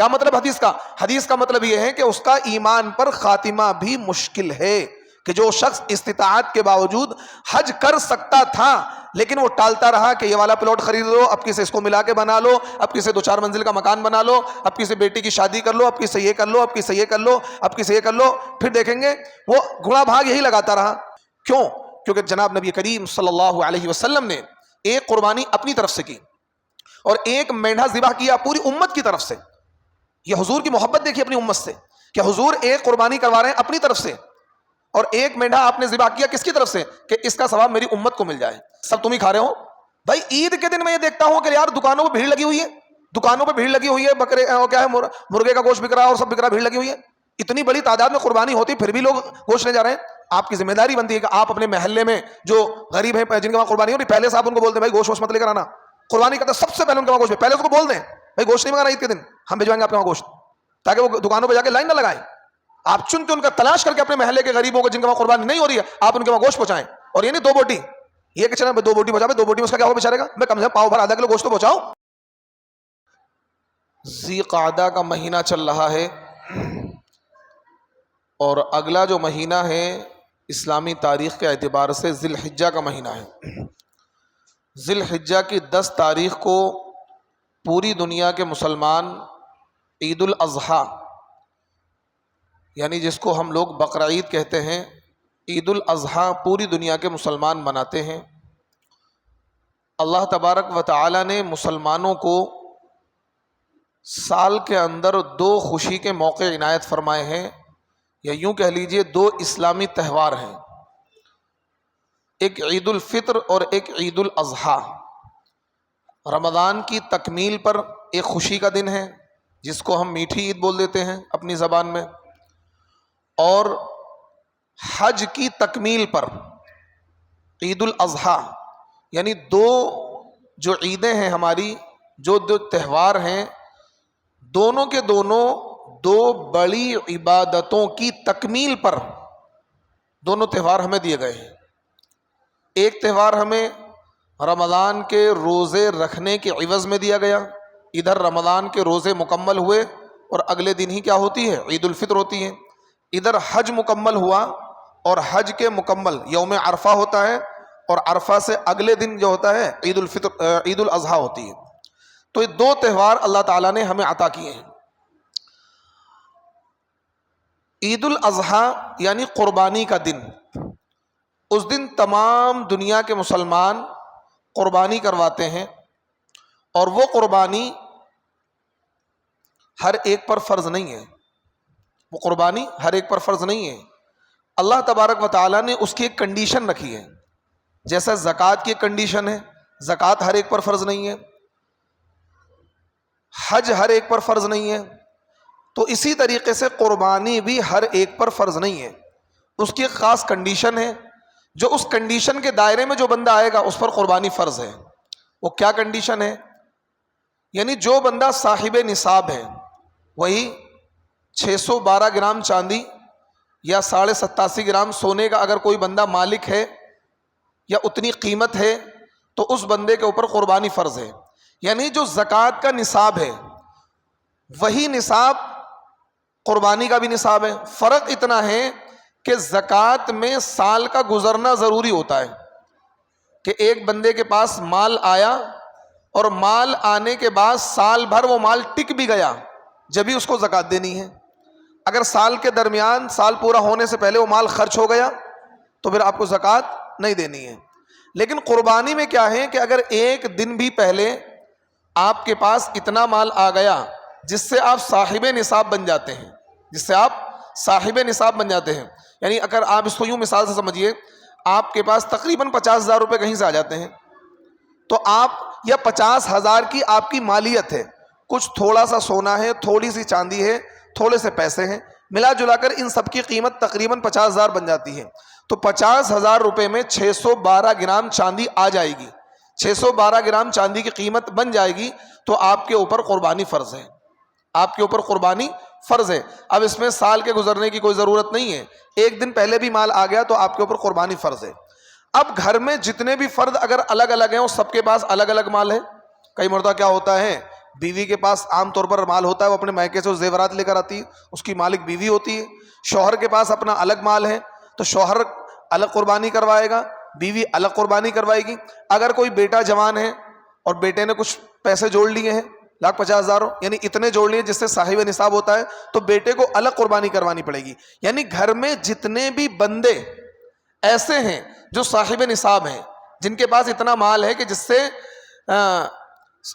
کیا مطلب حدیث کا؟ حدیث کا مطلب یہ ہے کہ اس کا ایمان پر خاتمہ بھی مشکل ہے، کہ جو شخص استطاعت کے باوجود حج کر سکتا تھا لیکن وہ ٹالتا رہا کہ یہ والا پلاٹ خرید لو، اب کسی اس کو ملا کے بنا لو، اب کسی 2-4 منزل کا مکان بنا لو، اب کسی بیٹی کی شادی کر لو، اب کسی یہ کر لو، اب کسی یہ کر لو، اب کسی یہ کر لو، پھر دیکھیں گے وہ گھوڑا بھاگ یہی لگاتا رہا. کیوں؟ کیونکہ جناب نبی کریم صلی اللہ علیہ وسلم نے ایک قربانی اپنی طرف سے کی اور ایک مینڈھا ذبح کیا پوری امت کی طرف سے. یہ حضور کی محبت دیکھیے اپنی امت سے کہ حضور ایک قربانی کروا رہے ہیں اپنی طرف سے، اور ایک مینڈھا آپ نے ذبح کیا کس کی طرف سے؟ کہ اس کا ثواب میری امت کو مل جائے. سب تم ہی کھا رہے ہو. بھائی عید کے دن میں یہ دیکھتا ہوں کہ یار دکانوں پہ بھیڑ لگی ہوئی ہے، دکانوں پہ بھیڑ لگی ہوئی ہے، بکرے کیا ہے مرغے کا گوشت بک رہا ہے اور سب بک رہا، بھیڑ لگی ہوئی ہے. اتنی بڑی تعداد میں قربانی ہوتی پھر بھی لوگ گوشت لے جا رہے ہیں. آپ کی ذمہ داری بنتی ہے کہ آپ اپنے محلے میں جو غریب ہیں جن کے وہاں قربانی ہو رہی پہلے سے آپ ان کو بول دیں بھائی گوشت مت لے کر آنا. قربانی کرتے سب سے پہلے ان کے وہاں گوشت پہلے اس کو بول دیں بھائی گوشت نہیں منگانا عید کے دن، ہم بھجوائیں گے آپ کے وہاں گوشت، تاکہ وہ دکانوں پہ جا کے لائن نہ لگائیں. آپ چن کے ان کا تلاش کر کے اپنے محلے کے غریبوں کو جن کے وہاں قربانی نہیں ہو رہی ہے آپ ان کے وہاں گوشت پہنچائیں. اور یہ نہیں 2 بوٹی، یہ کہ چلیں 2 بوٹی پہنچا، 2 بوٹی میں اس کا کیا ہو بیچارے گا؟ میں کم سے کم پاؤ بھر آدھا کلو گوشت تو پہنچاؤ. ذی قعدہ کا مہینہ چل رہا ہے اور اگلا جو مہینہ ہے اسلامی تاریخ کے اعتبار سے ذی الحجہ کا مہینہ ہے. ذی الحجہ کی 10 تاریخ کو پوری دنیا کے مسلمان عید الاضحیٰ یعنی جس کو ہم لوگ بقرعید کہتے ہیں، عید الاضحیٰ پوری دنیا کے مسلمان مناتے ہیں. اللہ تبارک و تعالی نے مسلمانوں کو سال کے اندر 2 خوشی کے موقع عنایت فرمائے ہیں، یا یوں کہہ لیجئے 2 اسلامی تہوار ہیں، ایک عید الفطر اور ایک عید الاضحیٰ. رمضان کی تکمیل پر ایک خوشی کا دن ہے جس کو ہم میٹھی عید بول دیتے ہیں اپنی زبان میں، اور حج کی تکمیل پر عید الاضحیٰ، یعنی 2 جو عیدیں ہیں ہماری، جو 2 تہوار ہیں، دونوں کے دونوں 2 بڑی عبادتوں کی تکمیل پر دونوں تہوار ہمیں دیے گئے ہیں. ایک تہوار ہمیں رمضان کے روزے رکھنے کے عوض میں دیا گیا، ادھر رمضان کے روزے مکمل ہوئے اور اگلے دن ہی کیا ہوتی ہے؟ عید الفطر ہوتی ہے. ادھر حج مکمل ہوا اور حج کے مکمل یوم عرفہ ہوتا ہے، اور عرفہ سے اگلے دن جو ہوتا ہے عید الفطر عید الاضحیٰ ہوتی ہے. تو یہ 2 تہوار اللہ تعالیٰ نے ہمیں عطا کیے ہیں. عید الاضحیٰ یعنی قربانی کا دن، اس دن تمام دنیا کے مسلمان قربانی کرواتے ہیں، اور وہ قربانی ہر ایک پر فرض نہیں ہے. وہ قربانی ہر ایک پر فرض نہیں ہے. اللہ تبارک و تعالیٰ نے اس کی ایک کنڈیشن رکھی ہے. جیسا زکوٰۃ کی ایک کنڈیشن ہے، زکوٰۃ ہر ایک پر فرض نہیں ہے، حج ہر ایک پر فرض نہیں ہے، تو اسی طریقے سے قربانی بھی ہر ایک پر فرض نہیں ہے. اس کی ایک خاص کنڈیشن ہے، جو اس کنڈیشن کے دائرے میں جو بندہ آئے گا اس پر قربانی فرض ہے. وہ کیا کنڈیشن ہے؟ یعنی جو بندہ صاحب نصاب ہے، وہی 612 گرام چاندی یا 87.5 گرام سونے کا اگر کوئی بندہ مالک ہے یا اتنی قیمت ہے تو اس بندے کے اوپر قربانی فرض ہے. یعنی جو زکوٰۃ کا نصاب ہے وہی نصاب قربانی کا بھی نصاب ہے. فرق اتنا ہے کہ زکوٰۃ میں سال کا گزرنا ضروری ہوتا ہے، کہ ایک بندے کے پاس مال آیا اور مال آنے کے بعد سال بھر وہ مال ٹک بھی گیا جب ہی اس کو زکوٰۃ دینی ہے. اگر سال کے درمیان سال پورا ہونے سے پہلے وہ مال خرچ ہو گیا تو پھر آپ کو زکوٰۃ نہیں دینی ہے. لیکن قربانی میں کیا ہے کہ اگر ایک دن بھی پہلے آپ کے پاس اتنا مال آ گیا جس سے آپ صاحب نصاب بن جاتے ہیں، جس سے آپ صاحب نصاب بن جاتے ہیں، یعنی اگر آپ اس کو یوں مثال سے سمجھیے، آپ کے پاس تقریباً 50,000 روپے کہیں سے آ جاتے ہیں، تو آپ یا 50,000 کی آپ کی مالیت ہے، کچھ تھوڑا سا سونا ہے، تھوڑی سی چاندی ہے، تھوڑے سے پیسے ہیں، ملا جلا کر ان سب کی قیمت تقریباً 50,000 بن جاتی ہے. تو 50,000 روپے میں 612 گرام چاندی آ جائے گی، 612 گرام چاندی کی قیمت بن جائے گی، تو آپ کے اوپر قربانی فرض ہے. آپ کے اوپر قربانی فرض ہے. اب اس میں سال کے گزرنے کی کوئی ضرورت نہیں ہے، ایک دن پہلے بھی مال آ گیا تو آپ کے اوپر قربانی فرض ہے. اب گھر میں جتنے بھی فرد اگر الگ الگ ہیں، وہ سب کے پاس الگ الگ مال ہے. کئی مرتبہ کیا ہوتا ہے بیوی کے پاس عام طور پر مال ہوتا ہے، وہ اپنے میکے سے زیورات لے کر آتی ہے، اس کی مالک بیوی ہوتی ہے. شوہر کے پاس اپنا الگ مال ہے تو شوہر الگ قربانی کروائے گا، بیوی الگ قربانی کروائے گی. اگر کوئی بیٹا جوان ہے اور بیٹے نے کچھ پیسے جوڑ لیے ہیں 1,50,000 یعنی اتنے جوڑ لیے جس سے صاحب نصاب ہوتا ہے، تو بیٹے کو الگ قربانی کروانی پڑے گی. یعنی گھر میں جتنے بھی بندے ایسے ہیں جو صاحب نصاب ہیں، جن کے پاس اتنا مال ہے کہ جس سے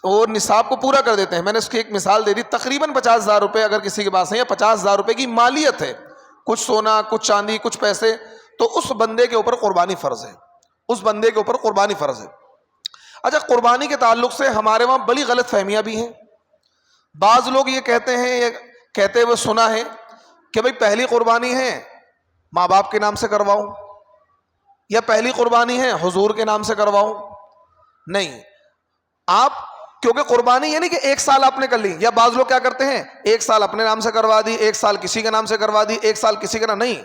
وہ نصاب کو پورا کر دیتے ہیں. میں نے اس کی ایک مثال دے دی، تقریباً 50,000 روپے اگر کسی کے پاس ہیں یا 50,000 روپے کی مالیت ہے، کچھ سونا، کچھ چاندی، کچھ پیسے، تو اس بندے کے اوپر قربانی فرض ہے، اس بندے کے اوپر قربانی فرض ہے. اچھا، قربانی کے تعلق سے ہمارے وہاں بڑی غلط فہمیاں بھی ہیں. بعض لوگ یہ کہتے ہیں، یہ کہتے ہوئے سنا ہے کہ بھئی پہلی قربانی ہے ماں باپ کے نام سے کرواؤں، یا پہلی قربانی ہے حضور کے نام سے کرواؤں. نہیں، آپ کیونکہ قربانی یعنی کہ ایک سال آپ نے کر لی، یا بعض لوگ کیا کرتے ہیں ایک سال اپنے نام سے کروا دی، ایک سال کسی کے نام سے کروا دی، ایک سال کسی کے نام. نہیں،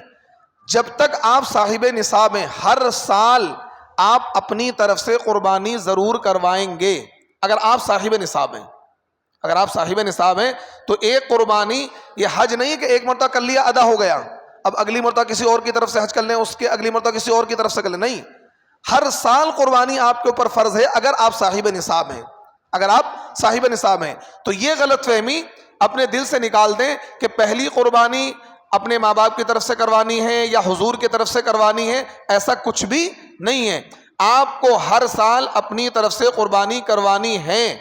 جب تک آپ صاحب نصاب ہیں ہر سال آپ اپنی طرف سے قربانی ضرور کروائیں گے. اگر آپ صاحب نصاب ہیں، اگر آپ صاحب نصاب ہیں تو ایک قربانی، یہ حج نہیں کہ ایک مرتبہ کر لیا ادا ہو گیا، اب اگلی مرتبہ کسی اور کی طرف سے حج کر لیں، اس کے اگلی مرتبہ کسی اور کی طرف سے کر لیں. نہیں، ہر سال قربانی آپ کے اوپر فرض ہے اگر آپ صاحب نصاب ہیں. اگر آپ صاحب نصاب ہیں تو یہ غلط فہمی اپنے دل سے نکال دیں کہ پہلی قربانی اپنے ماں باپ کی طرف سے کروانی ہے یا حضور کی طرف سے کروانی ہے. ایسا کچھ بھی نہیں ہے. آپ کو ہر سال اپنی طرف سے قربانی کروانی ہے،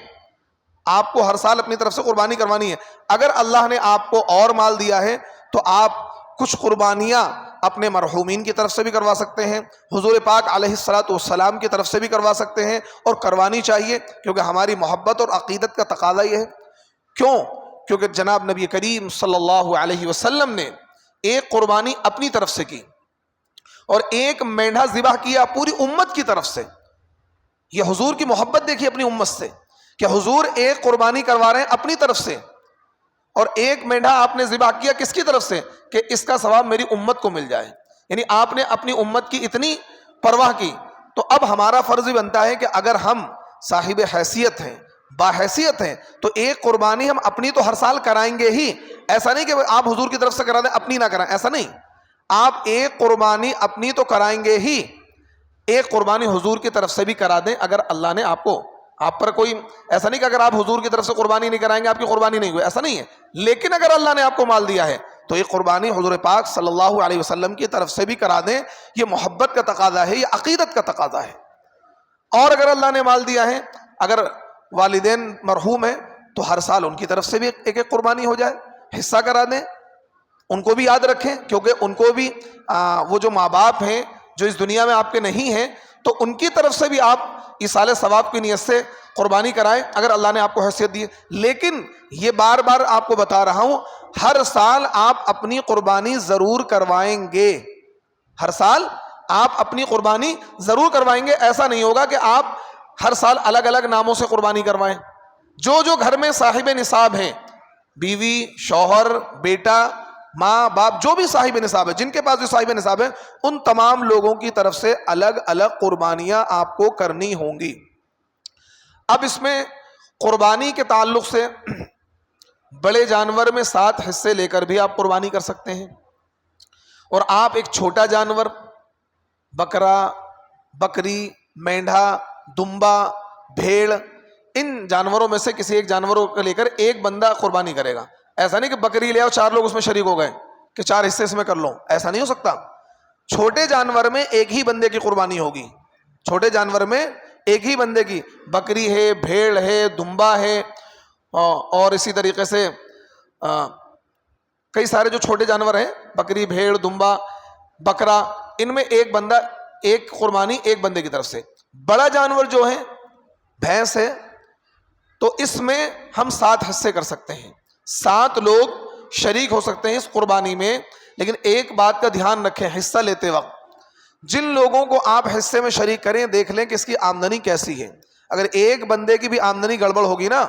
آپ کو ہر سال اپنی طرف سے قربانی کروانی ہے. اگر اللہ نے آپ کو اور مال دیا ہے تو آپ کچھ قربانیاں اپنے مرحومین کی طرف سے بھی کروا سکتے ہیں، حضور پاک علیہ الصلوۃ والسلام کی طرف سے بھی کروا سکتے ہیں، اور کروانی چاہیے کیونکہ ہماری محبت اور عقیدت کا تقاضا یہ ہے. کیوں؟ کیونکہ جناب نبی کریم صلی اللہ علیہ وسلم نے ایک قربانی اپنی طرف سے کی اور ایک مینڈھا ذبح کیا پوری امت کی طرف سے. یہ حضور کی محبت دیکھیے اپنی امت سے کہ حضور ایک قربانی کروا رہے ہیں اپنی طرف سے، اور ایک مینڈھا آپ نے ذبح کیا کس کی طرف سے کہ اس کا ثواب میری امت کو مل جائے. یعنی آپ نے اپنی امت کی اتنی پرواہ کی. تو اب ہمارا فرض بھی بنتا ہے کہ اگر ہم صاحب حیثیت ہیں، باحیثیت ہیں، تو ایک قربانی ہم اپنی تو ہر سال کرائیں گے ہی. ایسا نہیں کہ آپ حضور کی طرف سے کرا دیں اپنی نہ کرائیں، ایسا نہیں. آپ ایک قربانی اپنی تو کرائیں گے ہی، ایک قربانی حضور کی طرف سے بھی کرا دیں. اگر اللہ نے آپ پر کوئی ایسا نہیں کہ اگر آپ حضور کی طرف سے قربانی نہیں کرائیں گے آپ کی قربانی نہیں ہوئی، ایسا نہیں ہے. لیکن اگر اللہ نے آپ کو مال دیا ہے تو یہ قربانی حضور پاک صلی اللہ علیہ وسلم کی طرف سے بھی کرا دیں. یہ محبت کا تقاضا ہے، یہ عقیدت کا تقاضا ہے. اور اگر اللہ نے مال دیا ہے، اگر والدین مرحوم ہیں تو ہر سال ان کی طرف سے بھی ایک ایک قربانی ہو جائے، حصہ کرا دیں. ان کو بھی یاد رکھیں کیونکہ ان کو بھی وہ جو ماں باپ ہیں جو اس دنیا میں آپ کے نہیں ہیں، تو ان کی طرف سے بھی آپ ایصال ثواب کی نیت سے قربانی کرائیں اگر اللہ نے آپ کو حیثیت دی. لیکن یہ بار بار آپ کو بتا رہا ہوں، ہر سال آپ اپنی قربانی ضرور کروائیں گے. ہر سال آپ اپنی قربانی ضرور کروائیں گے. ایسا نہیں ہوگا کہ آپ ہر سال الگ الگ ناموں سے قربانی کروائیں. جو گھر میں صاحب نصاب ہیں، بیوی، شوہر، بیٹا، ماں باپ، جو بھی صاحب نصاب ہے، جن کے پاس جو صاحب نصاب ہے، ان تمام لوگوں کی طرف سے الگ الگ قربانیاں آپ کو کرنی ہوں گی. اب اس میں قربانی کے تعلق سے بڑے جانور میں 7 حصے لے کر بھی آپ قربانی کر سکتے ہیں، اور آپ ایک چھوٹا جانور، بکرا، بکری، مینڈھا، دمبا، بھیڑ، ان جانوروں میں سے کسی ایک جانوروں کو لے کر ایک بندہ قربانی کرے گا. ایسا نہیں کہ بکری لے آؤ 4 لوگ اس میں شریک ہو گئے کہ 4 حصے اس میں کر لو، ایسا نہیں ہو سکتا. چھوٹے جانور میں ایک ہی بندے کی قربانی ہوگی. چھوٹے جانور میں ایک ہی بندے کی، بکری ہے، بھیڑ ہے، دمبا ہے، اور اسی طریقے سے کئی سارے جو چھوٹے جانور ہیں، بکری، بھیڑ، دمبا، بکرا، ان میں ایک بندہ، ایک قربانی ایک بندے کی طرف سے. بڑا جانور جو ہے بھینس ہے، تو اس میں ہم 7 حصے کر سکتے ہیں. 7 لوگ شریک ہو سکتے ہیں اس قربانی میں. لیکن ایک بات کا دھیان رکھیں، حصہ لیتے وقت جن لوگوں کو آپ حصے میں شریک کریں دیکھ لیں کہ اس کی آمدنی کیسی ہے. اگر ایک بندے کی بھی آمدنی گڑبڑ ہوگی نا،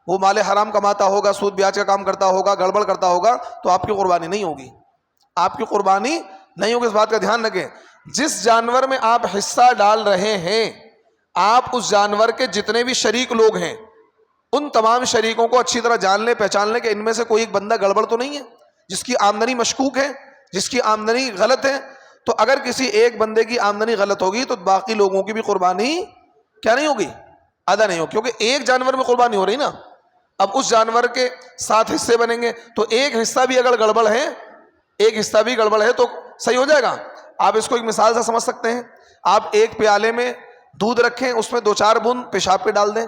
وہ مال حرام کماتا ہوگا، سود بیاج کا کام کرتا ہوگا، گڑبڑ کرتا ہوگا، تو آپ کی قربانی نہیں ہوگی. آپ کی قربانی نہیں ہوگی. اس بات کا دھیان رکھیں. جس جانور میں آپ حصہ ڈال رہے ہیں، آپ اس جانور کے جتنے بھی شریک لوگ ہیں، ان تمام شریکوں کو اچھی طرح جان لیں، پہچان لیں کہ ان میں سے کوئی ایک بندہ گڑبڑ تو نہیں ہے، جس کی آمدنی مشکوک ہے، جس کی آمدنی غلط ہے. تو اگر کسی ایک بندے کی آمدنی غلط ہوگی تو باقی لوگوں کی بھی قربانی کیا نہیں ہوگی؟ ادا نہیں ہوگی، کیونکہ ایک جانور میں قربانی ہو رہی نا. اب اس جانور کے 7 حصے بنیں گے تو ایک حصہ بھی اگر گڑبڑ ہے، ایک حصہ بھی گڑبڑ ہے تو صحیح ہو جائے گا. آپ اس کو ایک مثال سے سمجھ سکتے ہیں. آپ ایک پیالے میں دودھ رکھیں، اس میں 2-4 بوند پیشاب پہ ڈال دیں،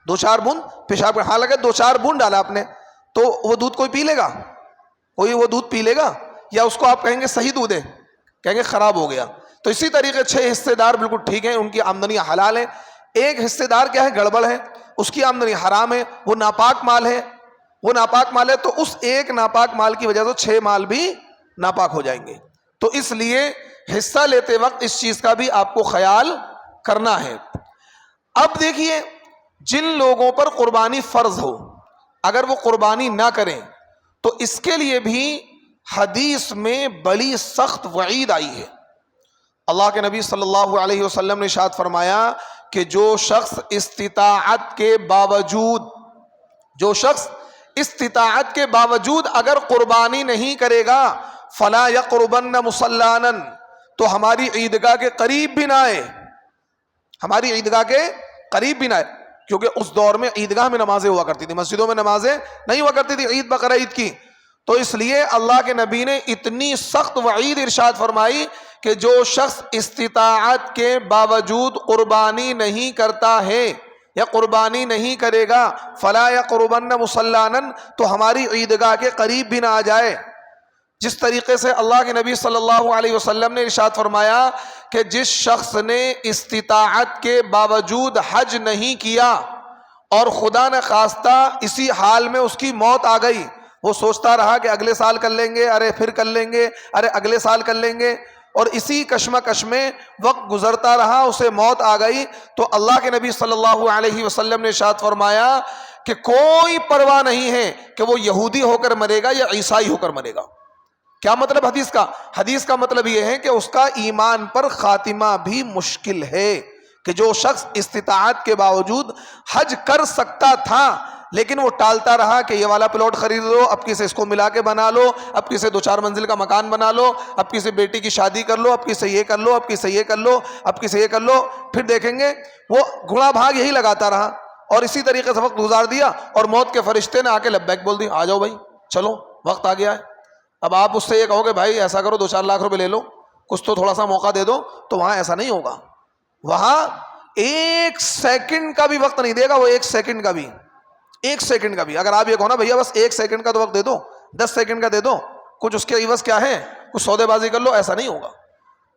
2-4 بوند پیشاب پہ. حالانکہ 2-4 بوند ڈالا آپ نے تو وہ دودھ کوئی پی لے گا؟ کوئی وہ دودھ پی لے گا؟ یا اس کو آپ کہیں گے صحیح دودھ ہے، کہیں گے خراب ہو گیا. تو اسی طریقے 6 حصے دار بالکل ٹھیک ہیں، ان کی آمدنی حلال ہے. ایک حصے دار کیا ہے؟ گڑبڑ ہے، اس کی آمدنی حرام ہے، وہ ناپاک مال ہے، وہ ناپاک مال ہے. تو اس ایک ناپاک مال کی وجہ سے 6 مال بھی ناپاک ہو جائیں گے. تو اس لیے حصہ لیتے وقت اس چیز کا بھی آپ کو خیال کرنا ہے. اب دیکھیے، جن لوگوں پر قربانی فرض ہو اگر وہ قربانی نہ کریں تو اس کے لیے بھی حدیث میں بڑی سخت وعید آئی ہے. اللہ کے نبی صلی اللہ علیہ وسلم نے ارشاد فرمایا کہ جو شخص استطاعت کے باوجود اگر قربانی نہیں کرے گا فلا یقربن مصلانا، تو ہماری عیدگاہ کے قریب بھی نہ آئے، ہماری عیدگاہ کے قریب بھی نہ آئے. کیونکہ اس دور میں عیدگاہ میں نمازیں ہوا کرتی تھی، مسجدوں میں نمازیں نہیں ہوا کرتی تھی عید بقرہ عید کی. تو اس لیے اللہ کے نبی نے اتنی سخت وعید ارشاد فرمائی کہ جو شخص استطاعت کے باوجود قربانی نہیں کرتا ہے یا قربانی نہیں کرے گا فلا یقربن مصلانا، تو ہماری عیدگاہ کے قریب بھی نہ آ جائے. جس طریقے سے اللہ کے نبی صلی اللہ علیہ وسلم نے ارشاد فرمایا کہ جس شخص نے استطاعت کے باوجود حج نہیں کیا اور خدا نہ خواستہ اسی حال میں اس کی موت آ گئی، وہ سوچتا رہا کہ اگلے سال کر لیں گے، ارے پھر کر لیں گے، ارے اگلے سال کر لیں گے، اور اسی کشمکش میں وقت گزرتا رہا، اسے موت آ گئی، تو اللہ کے نبی صلی اللہ علیہ وسلم نے ارشاد فرمایا کہ کوئی پرواہ نہیں ہے کہ وہ یہودی ہو کر مرے گا یا عیسائی ہو کر مرے گا. کیا مطلب حدیث کا؟ حدیث کا مطلب یہ ہے کہ اس کا ایمان پر خاتمہ بھی مشکل ہے. کہ جو شخص استطاعت کے باوجود حج کر سکتا تھا لیکن وہ ٹالتا رہا کہ یہ والا پلاٹ خرید لو، اب کسی اس کو ملا کے بنا لو، اب کسی 2-4 منزل کا مکان بنا لو، اب کسی بیٹی کی شادی کر لو، اب کسی یہ کر لو، اب کسی یہ کر لو، اب کسی یہ کر لو، پھر دیکھیں گے وہ گھوڑا بھاگ یہی لگاتا رہا اور اسی طریقے سے وقت گزار دیا اور موت کے فرشتے نے آ کے لبیک بول دی، آ جاؤ بھائی چلو وقت آ گیا ہے. اب آپ اس سے یہ کہو کہ بھائی ایسا کرو 2-4 لاکھ روپے لے لو، کچھ تو تھوڑا سا موقع دے دو، تو وہاں ایسا نہیں ہوگا. وہاں 1 سیکنڈ کا بھی وقت نہیں دے گا وہ، 1 سیکنڈ کا بھی، 1 سیکنڈ کا بھی. اگر آپ یہ کہو نا بھیا بس 1 سیکنڈ کا تو وقت دے دو، 10 سیکنڈ کا دے دو، کچھ اس کے عوض کیا ہے کچھ سودے بازی کر لو، ایسا نہیں ہوگا.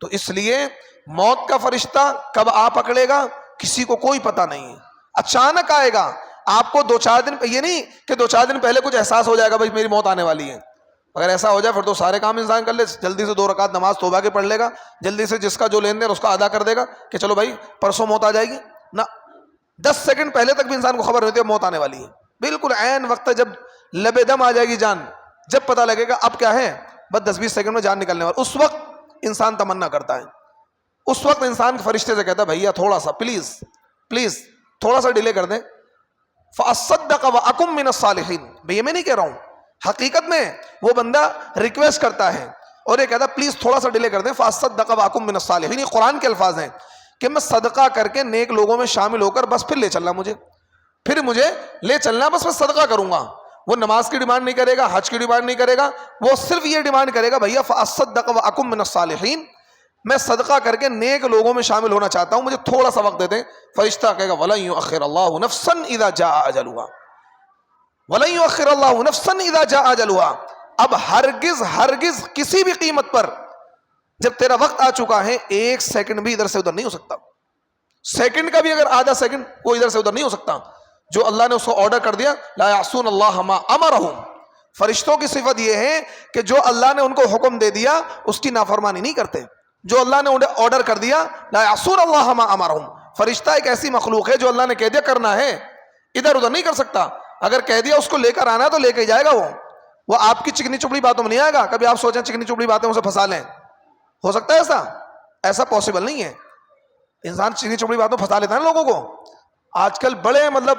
تو اس لیے موت کا فرشتہ کب آ پکڑے گا کسی کو کوئی پتہ نہیں ہے، اچانک آئے گا. آپ کو 2-4 دن، یہ نہیں کہ 2-4 دن پہلے کچھ احساس ہو جائے گا بھائی میری موت آنے والی ہے. اگر ایسا ہو جائے پھر تو سارے کام انسان کر لے، جلدی سے 2 رکعت نماز توبہ کے پڑھ لے گا، جلدی سے جس کا جو لین دین اس کا ادا کر دے گا کہ چلو بھائی پرسوں موت آ جائے گی. نہ، 10 سیکنڈ پہلے تک بھی انسان کو خبر ہوتی ہے موت آنے والی ہے. بالکل عین وقت جب لبے دم آ جائے گی جان، جب پتہ لگے گا اب کیا ہے بس 10-20 سیکنڈ میں جان نکلنے والا، اس وقت انسان تمنا کرتا ہے، اس وقت انسان فرشتے سے کہتا ہے بھیا تھوڑا سا پلیز تھوڑا سا ڈیلے کر دیں. فَأَصَّدَّقَ وَأَكُن مِّنَ الصَّالِحِينَ. بھیا میں نہیں کہہ رہا ہوں، حقیقت میں وہ بندہ ریکویسٹ کرتا ہے اور یہ کہتا ہے پلیز تھوڑا سا ڈیلے کر دیں. فَأَصَّدَّقَ وَأَكُن مِّنَ الصَّالِحِينَ. یہ قرآن کے الفاظ ہیں کہ میں صدقہ کر کے نیک لوگوں میں شامل ہو کر بس پھر لے چلنا، پھر مجھے لے چلنا، بس میں صدقہ کروں گا. وہ نماز کی ڈیمانڈ نہیں کرے گا، حج کی ڈیمانڈ نہیں کرے گا، وہ صرف یہ ڈیمانڈ کرے گا بھیا فَأَصَّدَّقَ وَأَكُن مِّنَ الصَّالِحِينَ، میں صدقہ کر کے نیک لوگوں میں شامل ہونا چاہتا ہوں، مجھے تھوڑا سا وقت دے دیں. فرشتہ کہے گا وَلَن يُؤَخِّرَ اللَّهُ نَفْسًا إِذَا جَاءَ أَجَلُهَا، وَلَن يُؤَخِّرَ اللَّهُ نَفْسًا إِذَا جَاءَ أَجَلُهَا. اب ہرگز کسی بھی قیمت پر جب تیرا وقت آ چکا ہے 1 سیکنڈ بھی ادھر سے ادھر نہیں ہو سکتا، سیکنڈ کا بھی اگر آدھا سیکنڈ وہ ادھر سے ادھر نہیں ہو سکتا. جو اللہ نے اس کو آرڈر کر دیا لا يعصون اللہ ما امرهم، فرشتوں کی صفت یہ ہے کہ جو اللہ نے ان کو حکم دے دیا اس کی نافرمانی نہیں کرتے. جو اللہ نے انہیں آرڈر کر دیا لا يعصون اللہ ما امرهم، فرشتہ ایک ایسی مخلوق ہے جو اللہ نے کہہ دیا کرنا ہے ادھر ادھر نہیں کر سکتا. اگر کہہ دیا اس کو لے کر آنا ہے تو لے کے جائے گا. وہ آپ کی چکنی چپڑی باتوں میں نہیں آئے گا. کبھی آپ سوچیں چکنی چپڑی باتیں اسے پھنسا لیں، ہو سکتا ہے ایسا پاسبل نہیں ہے. انسان چکنی چپڑی باتوں پھنسا لیتا ہے نا لوگوں کو. آج کل بڑے مطلب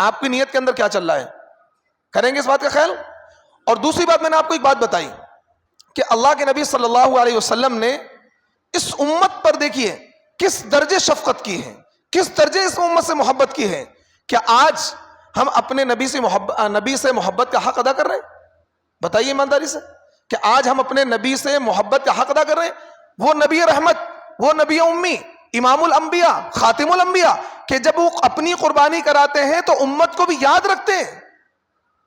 آپ کی نیت کے اندر کیا چل رہا ہے؟ کریں گے اس بات کا خیال؟ اور دوسری بات، میں نے آپ کو ایک بات بتائی کہ اللہ کے نبی صلی اللہ علیہ وسلم نے اس امت پر دیکھیے کس درجے شفقت کی ہے، کس درجے اس امت سے محبت کی ہے. کیا آج ہم اپنے نبی سے محبت کا حق ادا کر رہے ہیں؟ بتائیے ایمانداری سے کہ آج ہم اپنے نبی سے محبت کا حق ادا کر رہے ہیں؟ وہ نبی رحمت، وہ نبی امی، امام الانبیاء، خاتم الانبیاء، کہ جب وہ اپنی قربانی کراتے ہیں تو امت کو بھی یاد رکھتے ہیں،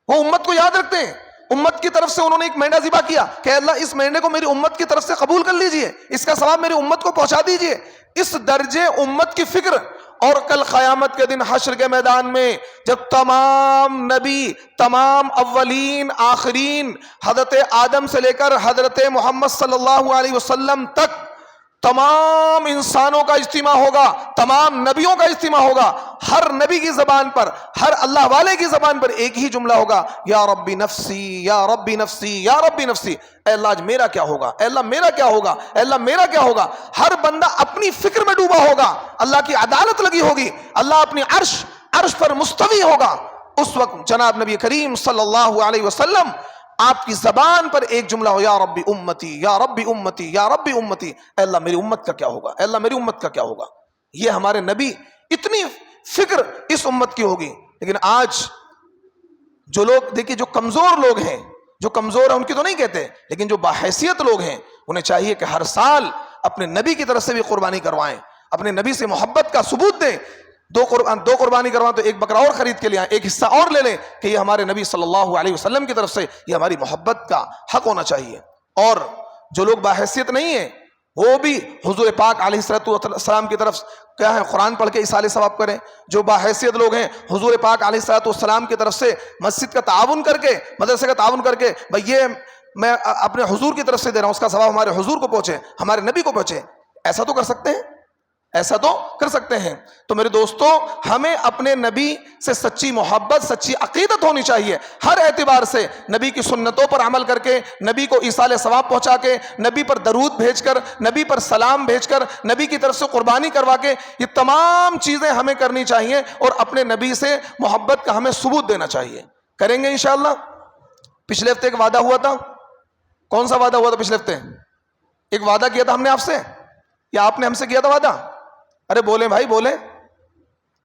وہ امت کو یاد رکھتے ہیں. امت کی طرف سے انہوں نے ایک مینڈا ذبح کیا کہ اللہ اس مینڈے کو میری امت کی طرف سے قبول کر لیجئے، اس کا ثواب میری امت کو پہنچا دیجئے. اس درجے امت کی فکر. اور کل قیامت کے دن حشر کے میدان میں جب تمام نبی، تمام اولین آخرین، حضرت آدم سے لے کر حضرت محمد صلی اللہ علیہ وسلم تک تمام انسانوں کا اجتماع ہوگا، تمام نبیوں کا اجتماع ہوگا، ہر نبی کی زبان پر، ہر اللہ والے کی زبان پر ایک ہی جملہ ہوگا، یا ربی نفسی یا ربی نفسی یا ربی نفسی. اے اللہ آج میرا کیا ہوگا، اے اللہ میرا کیا ہوگا، اے اللہ میرا کیا ہوگا. ہر بندہ اپنی فکر میں ڈوبا ہوگا، اللہ کی عدالت لگی ہوگی، اللہ اپنی عرش پر مستوی ہوگا. اس وقت جناب نبی کریم صلی اللہ علیہ وسلم آپ کی زبان پر ایک جملہ ہو، یا ربی امتی یا ربی امتی یا ربی امتی. اے اللہ میری امت کا کیا ہوگا، اے اللہ میری امت کا کیا ہوگا. یہ ہمارے نبی، اتنی فکر اس امت کی ہوگی. لیکن آج جو لوگ دیکھیے، جو کمزور لوگ ہیں، جو کمزور ہیں ان کی تو نہیں کہتے، لیکن جو باحیثیت لوگ ہیں انہیں چاہیے کہ ہر سال اپنے نبی کی طرف سے بھی قربانی کروائیں، اپنے نبی سے محبت کا ثبوت دیں. دو قربانی کروائیں تو ایک بکرا اور خرید کے لے آئیں، ایک حصہ اور لے لیں کہ یہ ہمارے نبی صلی اللہ علیہ وسلم کی طرف سے یہ ہماری محبت کا حق ہونا چاہیے. اور جو لوگ باحیثیت نہیں ہیں وہ بھی حضور پاک علیہ السلام کی طرف کیا ہے، قرآن پڑھ کے اصالہ ثواب کریں. جو باحیثیت لوگ ہیں حضور پاک علیہ السلام کی طرف سے مسجد کا تعاون کر کے، مدرسے کا تعاون کر کے، بھئی یہ میں اپنے حضور کی طرف سے دے رہا ہوں، اس کا ثواب ہمارے حضور کو پہنچے، ہمارے نبی کو پہنچے. ایسا تو کر سکتے ہیں، ایسا تو کر سکتے ہیں. تو میرے دوستوں، ہمیں اپنے نبی سے سچی محبت، سچی عقیدت ہونی چاہیے. ہر اعتبار سے نبی کی سنتوں پر عمل کر کے، نبی کو ایصال ثواب پہنچا کے، نبی پر درود بھیج کر، نبی پر سلام بھیج کر، نبی کی طرف سے قربانی کروا کے، یہ تمام چیزیں ہمیں کرنی چاہیے اور اپنے نبی سے محبت کا ہمیں ثبوت دینا چاہیے. کریں گے انشاءاللہ. پچھلے ہفتے ایک وعدہ ہوا تھا. کون سا وعدہ ہوا تھا پچھلے ہفتے؟ ایک وعدہ کیا تھا ہم نے آپ سے، یا آپ نے ہم سے کیا تھا وعدہ؟ ارے بولیں بھائی، بولیں.